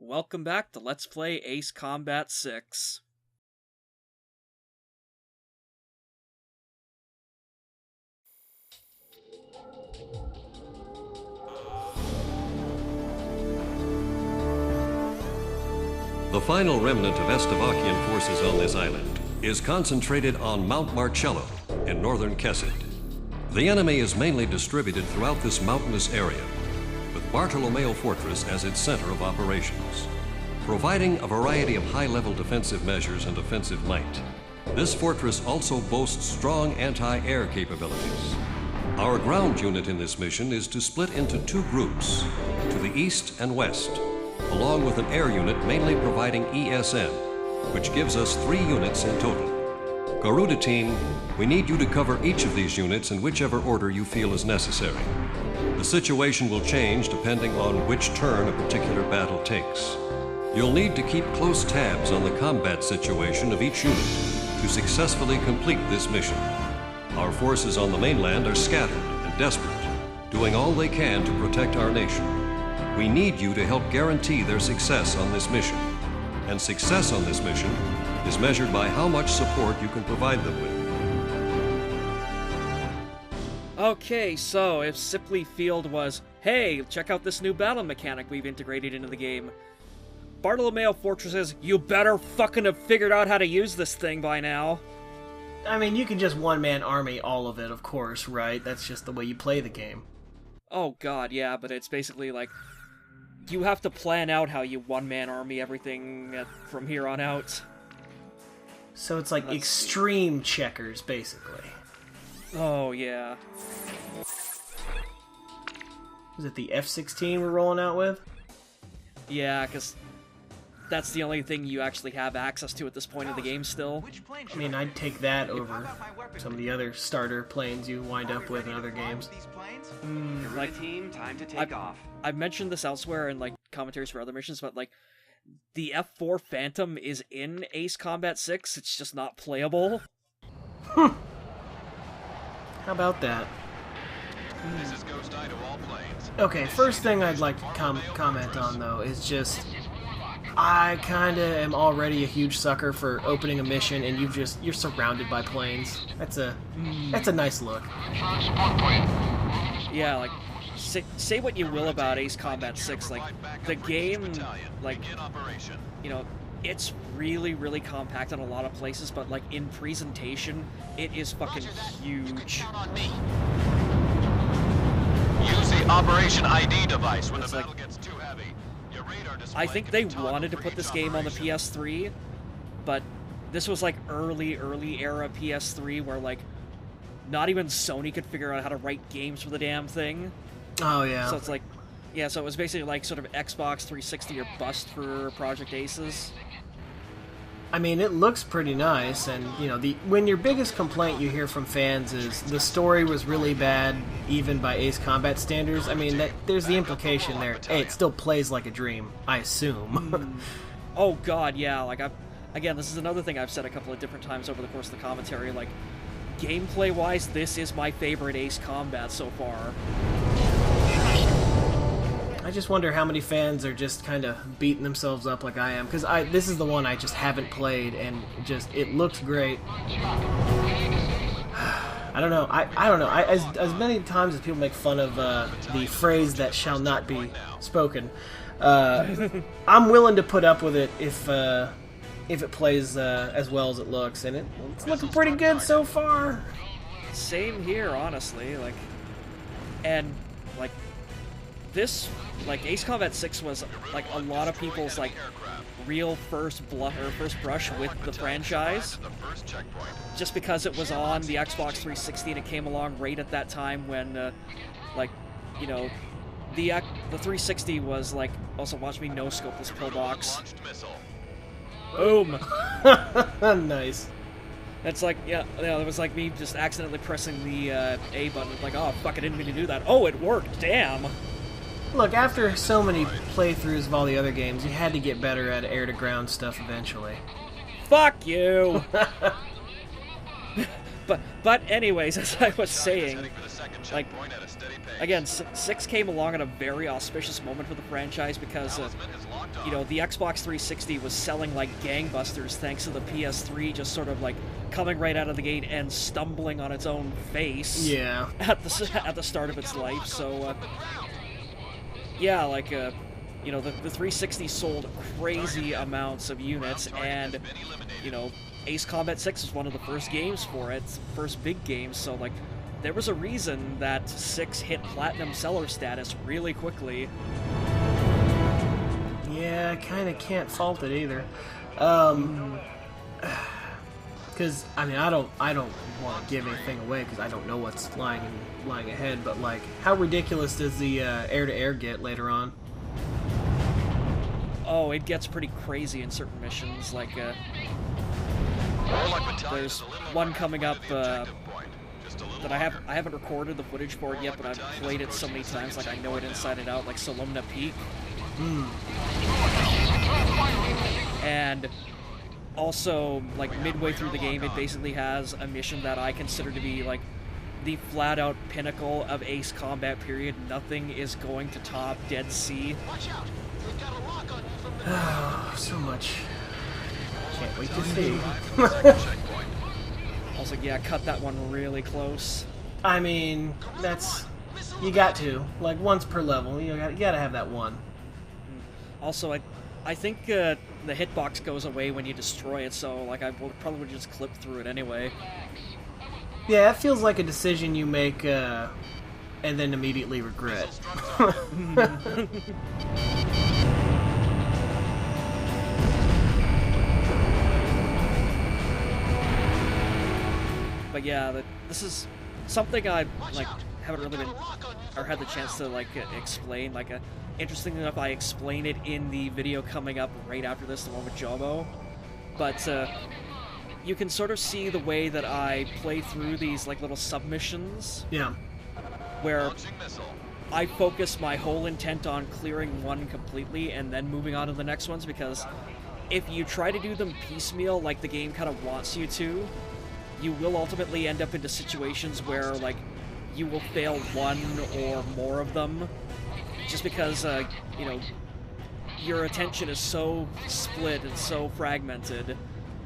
Welcome back to Let's Play Ace Combat 6. The final remnant of Estevakian forces on this island is concentrated on Mount Marcello in northern Kessid. The enemy is mainly distributed throughout this mountainous area, with Bartolomeo Fortress as its center of operations, providing a variety of high-level defensive measures and offensive might. This fortress also boasts strong anti-air capabilities. Our ground unit in this mission is to split into two groups, to the east and west, along with an air unit mainly providing ESN, which gives us 3 units in total. Garuda team, we need you to cover each of these units in whichever order you feel is necessary. The situation will change depending on which turn a particular battle takes. You'll need to keep close tabs on the combat situation of each unit to successfully complete this mission. Our forces on the mainland are scattered and desperate, doing all they can to protect our nation. We need you to help guarantee their success on this mission. And success on this mission is measured by how much support you can provide them with. Okay, so if Sipley Field was, hey, check out this new battle mechanic we've integrated into the game, Bartolomeo Fortress says, you better fucking have figured out how to use this thing by now. I mean, you can just one-man army all of it, of course, right? That's just the way you play the game. Oh god, yeah, but it's basically like, you have to plan out how you one-man army everything from here on out. So it's like extreme checkers, basically. Oh, yeah. Is it the F-16 we're rolling out with? Yeah, because that's the only thing you actually have access to at this point in the game still. I mean, I'd take that over some of the other starter planes you wind up with in other games. I've mentioned this elsewhere in, commentaries for other missions, but, the F4 Phantom is in Ace Combat 6, it's just not playable. How about that? Okay, first thing I'd like to comment on, though, is just I kinda am already a huge sucker for opening a mission and you're surrounded by planes. That's a nice look. Yeah, say what you will about Ace Combat 6, the game, it's really, really compact in a lot of places, but, in presentation, it is fucking huge. Use the Operation ID device when the battle gets too heavy. I think they wanted to put this game on the PS3, but this was, early era PS3, where, not even Sony could figure out how to write games for the damn thing. Oh, yeah. So it's so it was basically sort of Xbox 360 or bust for Project Aces. I mean, it looks pretty nice, and, when your biggest complaint you hear from fans is the story was really bad, even by Ace Combat standards, I mean, there's the implication there. Hey, it still plays like a dream, I assume. Oh, God, yeah, again, this is another thing I've said a couple of different times over the course of the commentary, gameplay-wise, this is my favorite Ace Combat so far. I just wonder how many fans are just kind of beating themselves up like I am, because this is the one I just haven't played, and it looks great. I don't know. I don't know. As many times as people make fun of the phrase that shall not be spoken, I'm willing to put up with it if it plays as well as it looks, and it's looking pretty good so far. Same here, honestly. This, Ace Combat 6 was, a lot of people's, real first brush with the franchise. Just because it was on the Xbox 360 and it came along right at that time when, the 360 was, also watch me no-scope this pillbox. Boom! Nice. It's it was me just accidentally pressing the A button. Oh, fuck, I didn't mean to do that. Oh, it worked, damn! Look, after so many playthroughs of all the other games, you had to get better at air-to-ground stuff eventually. Fuck you! But anyways, as I was saying, like, again, 6 came along at a very auspicious moment for the franchise because, you know, the Xbox 360 was selling like gangbusters thanks to the PS3 just sort of like coming right out of the gate and stumbling on its own face. Yeah. At the start of its life. So, yeah, like, you know, the 360 sold crazy amounts of units, and, you know, Ace Combat 6 was one of the first games for it, first big games, so, like, there was a reason that 6 hit platinum seller status really quickly. Yeah, I kind of can't fault it either. Because, I mean, I don't want to give anything away because I don't know what's lying ahead, but, like, how ridiculous does the air-to-air get later on? Oh, it gets pretty crazy in certain missions, like, there's one coming up, that I haven't recorded the footage for it yet, but I've played it so many times, like, I know it inside and out, like Solomna Peak. And also, like, midway through the game, it basically has a mission that I consider to be, like, the flat-out pinnacle of Ace Combat, period. Nothing is going to top Dead Sea. So much. Can't wait to see. Also, yeah, cut that one really close. I mean, that's... You got to. Like, once per level. You gotta have that one. Also, I think the hitbox goes away when you destroy it, so, like, I will probably just clip through it anyway. Yeah, that feels like a decision you make, and then immediately regret. But yeah, this is something I like haven't really been or had the chance to like explain. Like, interesting enough, I explain it in the video coming up right after this, the one with Jobo. But you can sort of see the way that I play through these like little submissions. Yeah. Where I focus my whole intent on clearing one completely and then moving on to the next ones, because if you try to do them piecemeal like the game kind of wants you to, you will ultimately end up into situations where, like, you will fail one or more of them, just because, you know, your attention is so split and so fragmented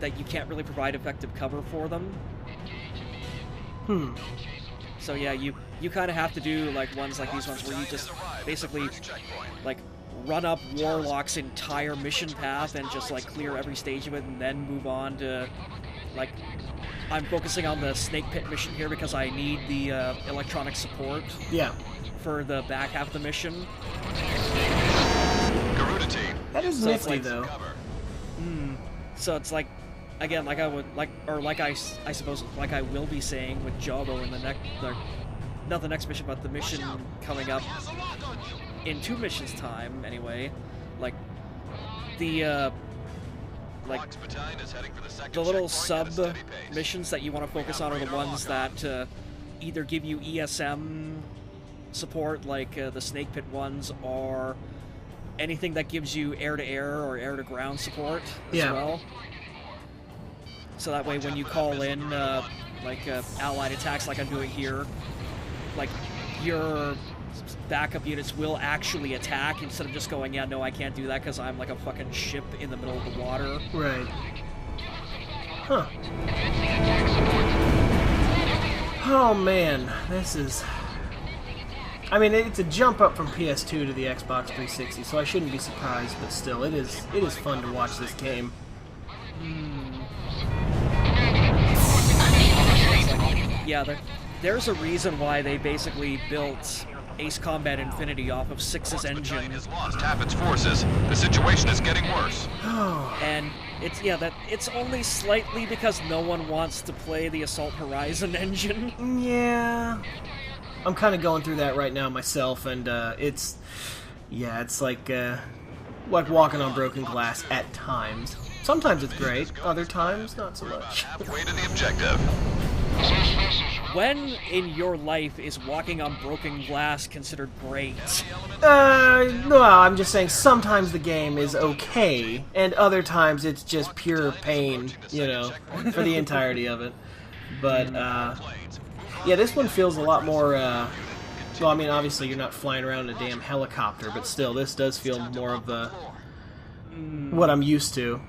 that you can't really provide effective cover for them. So yeah, you kind of have to do, like, ones like these ones where you just basically, like, run up Warlock's entire mission path and just, like, clear every stage of it and then move on to, like... I'm focusing on the Snake Pit mission here because I need the electronic support for the back half of the mission. That is nifty, though. So it's like, again, like I would, like, or like I suppose, like I will be saying with Jobo in the next, not the next mission, but the mission coming up in 2 missions time, anyway. Like, the, like, the little sub-missions that you want to focus on are the ones that either give you ESM support, like the Snake Pit ones, or anything that gives you air-to-air or air-to-ground support as well. So that way when you call in, like, allied attacks like I'm doing here, like, your backup units will actually attack instead of just going, yeah, no, I can't do that because I'm like a fucking ship in the middle of the water. Right. Huh. Oh man, this is... I mean, it's a jump up from PS2 to the Xbox 360, so I shouldn't be surprised, but still, it is fun to watch this game. Yeah, there's a reason why they basically built Ace Combat Infinity off of 6's engine. Has lost half its forces. The situation is getting worse. And it's only slightly because no one wants to play the Assault Horizon engine. Yeah. I'm kind of going through that right now myself, and it's like walking on broken glass at times. Sometimes it's great, other times not so much. Halfway to the objective. When in your life is walking on broken glass considered great? No, I'm just saying sometimes the game is okay, and other times it's just pure pain, you know, for the entirety of it. But yeah, this one feels a lot more. Well, I mean, obviously you're not flying around in a damn helicopter, but still, this does feel more of the what I'm used to.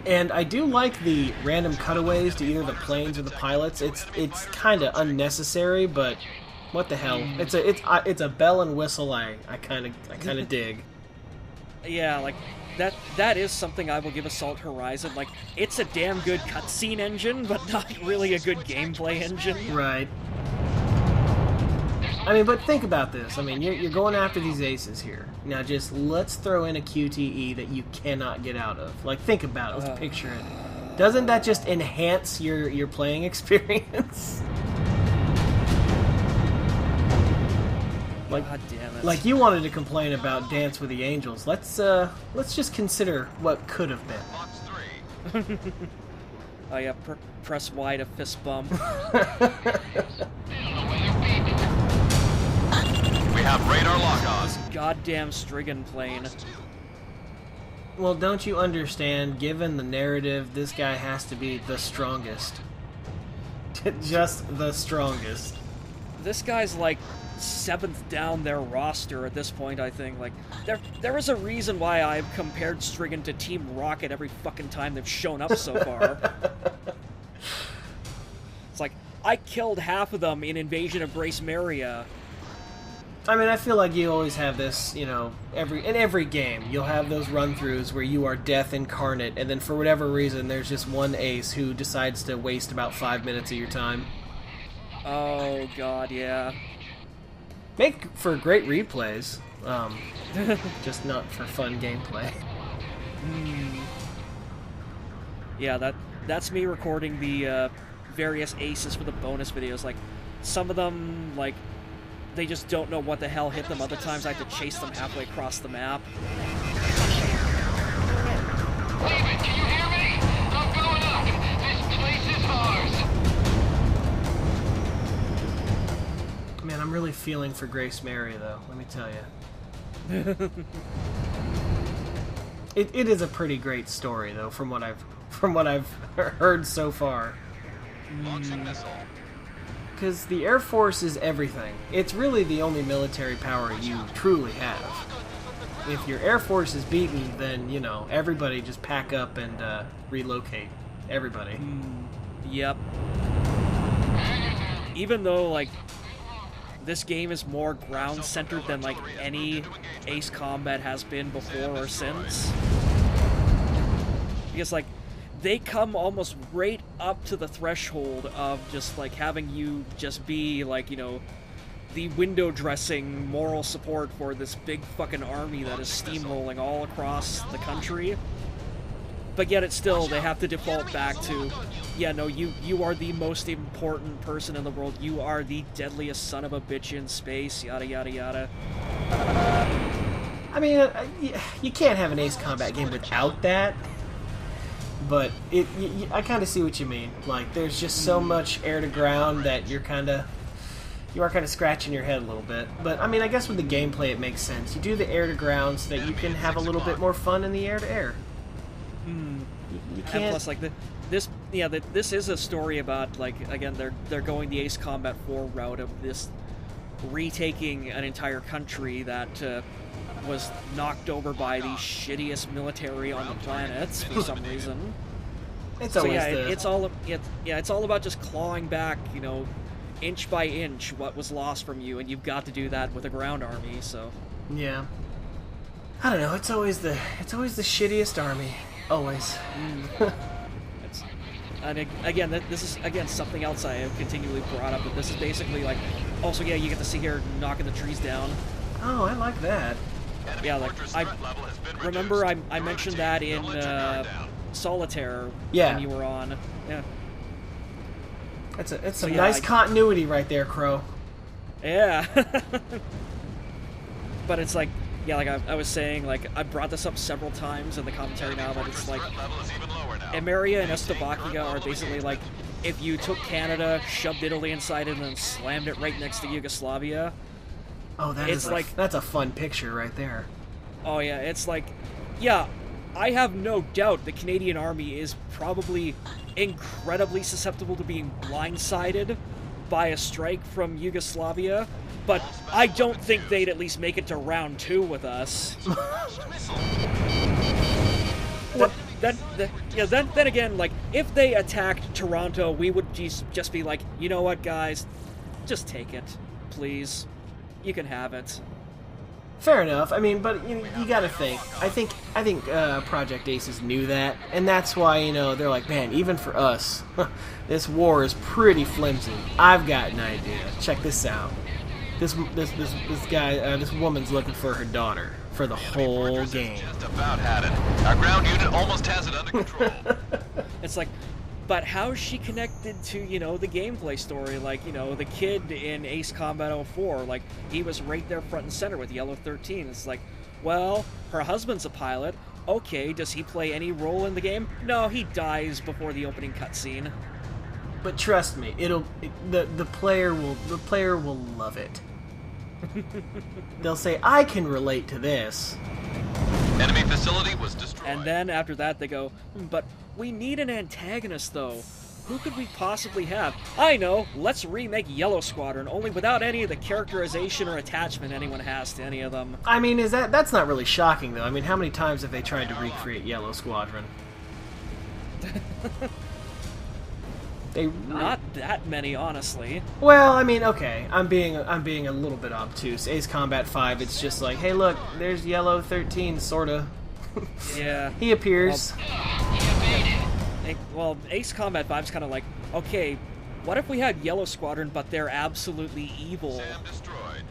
And I do like the random cutaways to either the planes or the pilots. It's kind of unnecessary, but what the hell? It's a bell and whistle I kind of dig. Yeah, like that is something I will give Assault Horizon. Like, it's a damn good cutscene engine, but not really a good gameplay engine. Right. I mean, but think about this. I mean, you're going after these aces here. Now, just let's throw in a QTE that you cannot get out of. Like, think about it. Let's picture it. Doesn't that just enhance your playing experience? Like, God damn it. Like you wanted to complain about Dance with the Angels. Let's just consider what could have been. Oh yeah, press Y to fist bump. We have radar lock on. This goddamn Strigan plane. Well, don't you understand? Given the narrative, this guy has to be the strongest. Just the strongest. This guy's like 7th down their roster at this point, I think. Like, there is a reason why I've compared Strigan to Team Rocket every fucking time they've shown up so far. It's like, I killed half of them in Invasion of Emmeria. I mean, I feel like you always have this, you know, in every game, you'll have those run-throughs where you are death incarnate, and then for whatever reason, there's just one ace who decides to waste about 5 minutes of your time. Oh, God, yeah. Make for great replays, just not for fun gameplay. Yeah, that's me recording the various aces for the bonus videos. Like, some of them, like, they just don't know what the hell hit them. Other times I have to chase them halfway across the map. David, can you hear me? I'm going up. This place is ours. Man, I'm really feeling for Grace Mary, though, let me tell you. It is a pretty great story, though, from what I've heard so far. Because the Air Force is everything. It's really the only military power you truly have. If your Air Force is beaten, then, you know, everybody just pack up and relocate. Everybody. Yep. Even though, like, this game is more ground-centered than, like, any Ace Combat has been before or since. Because, like, they come almost right up to the threshold of just, like, having you just be, like, you know, the window dressing moral support for this big fucking army that is steamrolling all across the country. But yet it's still, they have to default back to, yeah, no, you are the most important person in the world. You are the deadliest son of a bitch in space, yada, yada, yada. I mean, you can't have an Ace Combat game without that. But I kind of see what you mean. Like, there's just so much air to ground that you are kind of scratching your head a little bit. But I mean, I guess with the gameplay it makes sense. You do the air to ground so that you can have a little bit more fun in the air to air. You can't. And plus, like this is a story about, like, again, they're going the Ace Combat 4 route of this retaking an entire country that was knocked over by the shittiest military on the planet for some reason. It's so always yeah, it's all about just clawing back, you know, inch by inch what was lost from you, and you've got to do that with a ground army. So yeah, I don't know. It's always the shittiest army, always. And again, this is again something else I have continually brought up. But this is basically like, also yeah, you get to see here knocking the trees down. Oh, I like that. Yeah, like, I mentioned that in Solitaire when you were on. Yeah. It's a nice continuity right there, Crow. Yeah. But it's like, yeah, like I was saying, like, I brought this up several times in the commentary now, but it's like, Emmeria and Slovakia are basically like, if you took Canada, shoved Italy inside it, and then slammed it right next to Yugoslavia. Oh, that's a fun picture right there. Oh yeah, it's like, yeah, I have no doubt the Canadian Army is probably incredibly susceptible to being blindsided by a strike from Yugoslavia, but I don't think they'd at least make it to round 2 with us. Then again, like, if they attacked Toronto, we would just be like, you know what, guys? Just take it, please. You can have it. Fair enough. I mean, but you gotta think. I think Project Aces knew that, and that's why they're like, man, even for us, this war is pretty flimsy. I've got an idea. Check this out. This woman's looking for her daughter for the whole game. Just about had it. Our ground unit almost has it under control. It's like, but how's she connected to, the gameplay story? Like, the kid in Ace Combat 04, like, he was right there front and center with Yellow 13. It's like, well, her husband's a pilot. Okay, does he play any role in the game? No, he dies before the opening cutscene. But trust me, the player will love it. They'll say, I can relate to this. Enemy facility was destroyed. And then after that they go, but we need an antagonist though. Who could we possibly have? I know, let's remake Yellow Squadron, only without any of the characterization or attachment anyone has to any of them. I mean, that's not really shocking though. I mean, how many times have they tried to recreate Yellow Squadron? Not that many, honestly. Well, I mean, okay, I'm being a little bit obtuse. Ace Combat 5, it's just like, hey, look, there's Yellow 13, sorta. Yeah. He appears. Well, Ace Combat 5's kind of like, okay, what if we had Yellow Squadron, but they're absolutely evil? Sam destroyed.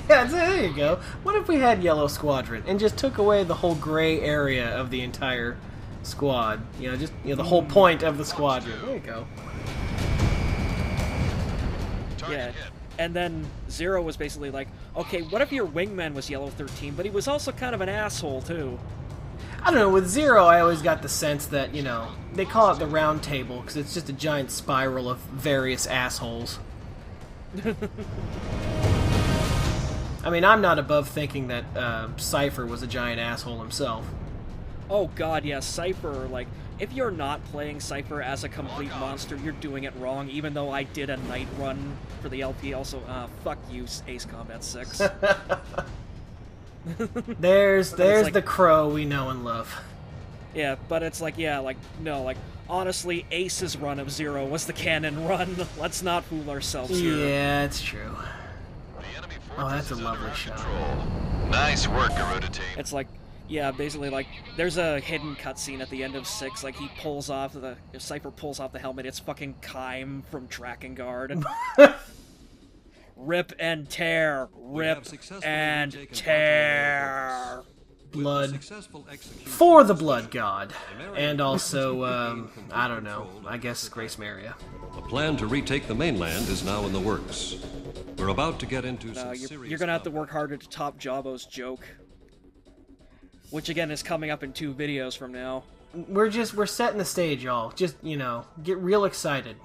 Yeah, there you go. What if we had Yellow Squadron and just took away the whole gray area of the entire squad? The whole point of the squadron. There you go. Yeah. And then Zero was basically like, okay, what if your wingman was Yellow 13, but he was also kind of an asshole, too? I don't know, with Zero, I always got the sense that, they call it the round table, because it's just a giant spiral of various assholes. I mean, I'm not above thinking that Cypher was a giant asshole himself. Oh god, yeah, Cypher, like, if you're not playing Cypher as a complete monster, you're doing it wrong, even though I did a night run for the LP also. Fuck you, Ace Combat 6. There's like, the crow we know and love. Yeah, but it's like, honestly, Ace's run of Zero was the canon run. Let's not fool ourselves here. Yeah, it's true. Oh, that's a lovely shot. Nice work, Garuda team. It's like, yeah, basically, like, there's a hidden cutscene at the end of 6, like, if Cypher pulls off the helmet, it's fucking Kime from Tracking Guard. Rip and tear. Rip and tear. Blood. For the Blood God. And also, I don't know, I guess Grace Maria. A plan to retake the mainland is now in the works. We're about to get into some you're serious gonna have to work harder to top Jabo's joke. Which, again, is coming up in 2 videos from now. We're setting the stage, y'all. Just, get real excited.